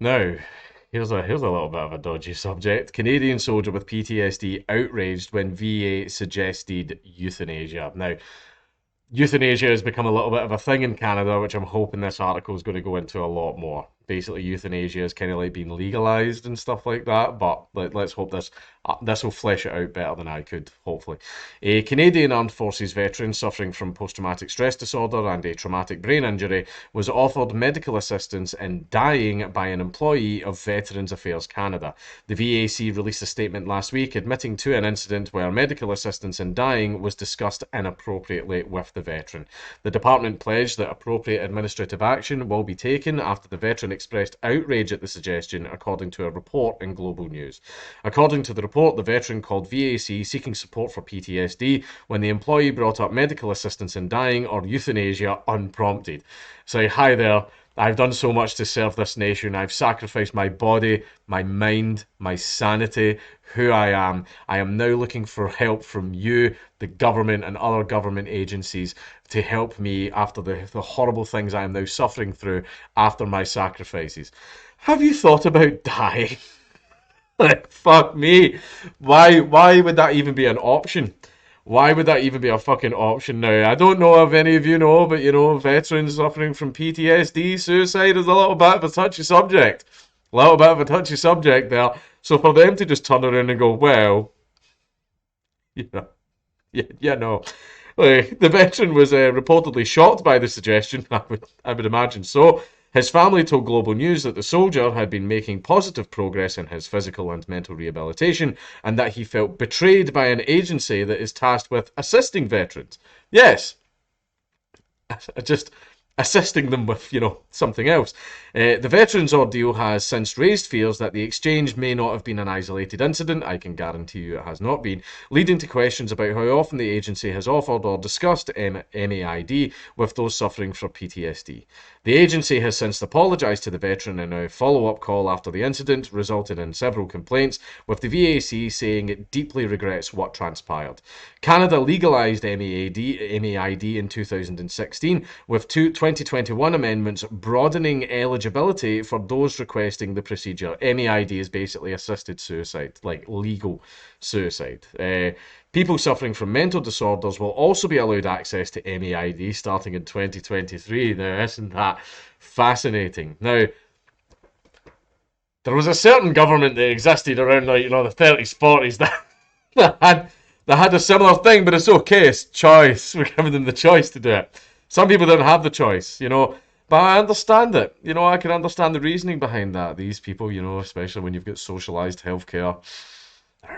Now, here's a little bit of a dodgy subject. Canadian soldier with PTSD outraged when VA suggested euthanasia. Now, euthanasia has become a little bit of a thing in Canada, which I'm hoping this article is going to go into a lot more. Basically, euthanasia has kind of like been legalized and stuff like that, but let's hope this will flesh it out better than I could, hopefully. A Canadian Armed Forces veteran suffering from post-traumatic stress disorder and a traumatic brain injury was offered medical assistance in dying by an employee of Veterans Affairs Canada. The VAC released a statement last week admitting to an incident where medical assistance in dying was discussed inappropriately with the veteran. The department pledged that appropriate administrative action will be taken after the veteran expressed outrage at the suggestion, according to a report in Global News. According to the report, the veteran called VAC seeking support for PTSD when the employee brought up medical assistance in dying or euthanasia unprompted. So, hi there. I've done so much to serve this nation. I've sacrificed my body, my mind, my sanity, who I am. I am now looking for help from you, the government, and other government agencies to help me after the horrible things I am now suffering through after my sacrifices. Have you thought about dying? Like, fuck me. Why would that even be an option? Why would that even be a fucking option now? I don't know if any of you know, but veterans suffering from PTSD, suicide is a little bit of a touchy subject. A little bit of a touchy subject there. So for them to just turn around and go, well, you know, no. Like, the veteran was reportedly shocked by the suggestion. I would imagine so. His family told Global News that the soldier had been making positive progress in his physical and mental rehabilitation and that he felt betrayed by an agency that is tasked with assisting veterans. Yes, just assisting them with, something else. The veterans ordeal has since raised fears that the exchange may not have been an isolated incident. I can guarantee you it has not been, leading to questions about how often the agency has offered or discussed MAID with those suffering from PTSD. The agency has since apologised to the veteran in a follow-up call after the incident resulted in several complaints, with the VAC saying it deeply regrets what transpired. Canada legalised MAID in 2016, with 2021 amendments broadening eligibility for those requesting the procedure. MAID is basically assisted suicide, like legal suicide. People suffering from mental disorders will also be allowed access to MAID starting in 2023. Now, isn't that fascinating? Now, there was a certain government that existed around the 30s, 40s that had a similar thing, but it's okay. It's choice. We're giving them the choice to do it. Some people don't have the choice. But I understand it. I can understand the reasoning behind that. These people, especially when you've got socialised healthcare,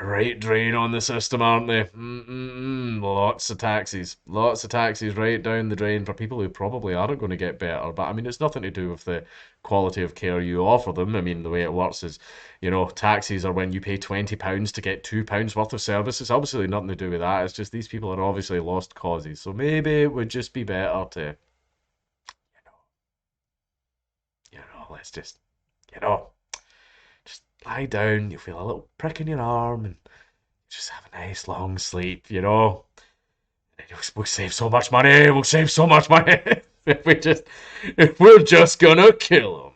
right drain on the system, aren't they? Lots of taxes. Lots of taxes right down the drain for people who probably aren't going to get better. But I mean, it's nothing to do with the quality of care you offer them. I mean, the way it works is, taxes are when you pay £20 to get £2 worth of service. It's obviously nothing to do with that. It's just these people are obviously lost causes. So maybe it would just be better to, let's just, you know, just lie down. You feel a little prick in your arm and just have a nice long sleep. And we'll save so much money. We'll save so much money if we're just gonna kill them.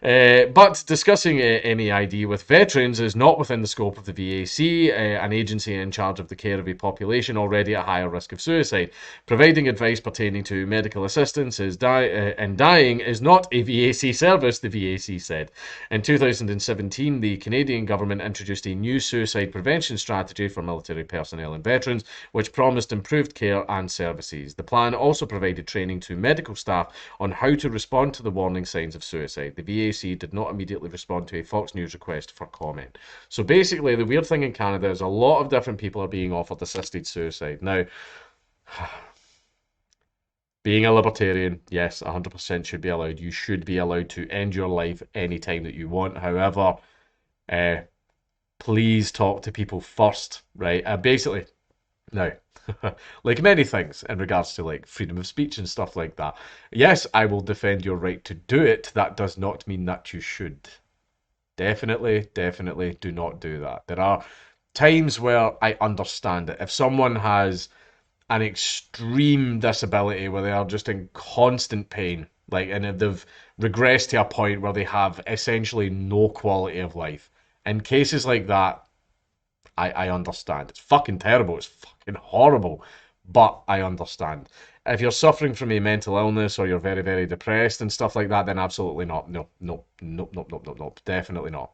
But discussing MAID with veterans is not within the scope of the VAC, an agency in charge of the care of a population already at higher risk of suicide. Providing advice pertaining to medical assistance in dying is not a VAC service, the VAC said. In 2017, the Canadian government introduced a new suicide prevention strategy for military personnel and veterans, which promised improved care and services. The plan also provided training to medical staff on how to respond to the warning signs of suicide. The VAC did not immediately respond to a Fox News request for comment. So basically, the weird thing in Canada is a lot of different people are being offered assisted suicide. Now, being a libertarian, yes, 100% should be allowed. You should be allowed to end your life anytime that you want. However, please talk to people first, right? Basically, now, like many things in regards to like freedom of speech and stuff like that. Yes, I will defend your right to do it. That does not mean that you should. Definitely, definitely do not do that. There are times where I understand it. If someone has an extreme disability where they are just in constant pain, Like, and they've regressed to a point where they have essentially no quality of life. In cases like that, I understand. It's fucking terrible. It's fucking horrible. But I understand. If you're suffering from a mental illness or you're very, very depressed and stuff like that, then absolutely not. No, no, no, no, no, no, no. Definitely not.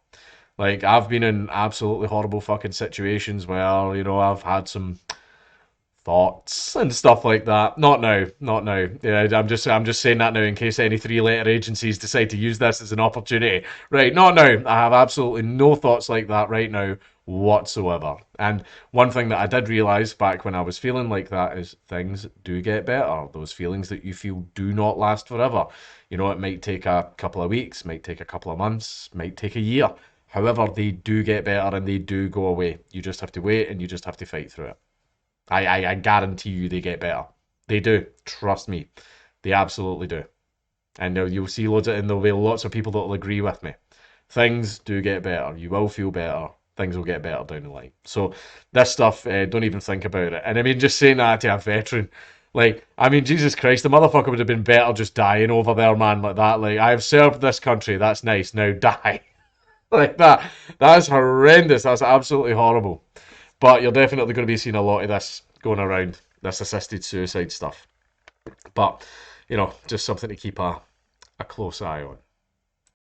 Like, I've been in absolutely horrible fucking situations where, I've had some thoughts and stuff like that. Not now, not now. Yeah, I'm just saying that now in case any three-letter agencies decide to use this as an opportunity. Right, not now. I have absolutely no thoughts like that right now whatsoever. And one thing that I did realize back when I was feeling like that is things do get better. Those feelings that you feel do not last forever. It might take a couple of weeks, might take a couple of months, might take a year. However, they do get better and they do go away. You just have to wait and you just have to fight through it. I guarantee you they get better. They do. Trust me. They absolutely do. And you'll see loads of, and there'll be lots of people that will agree with me. Things do get better. You will feel better. Things will get better down the line. So this stuff, don't even think about it. And I mean, just saying that to a veteran, like, I mean, Jesus Christ, the motherfucker would have been better just dying over there, man, like that. Like, I've served this country. That's nice. Now die. Like that. That's horrendous. That's absolutely horrible. But you're definitely going to be seeing a lot of this going around, this assisted suicide stuff. But, just something to keep a close eye on.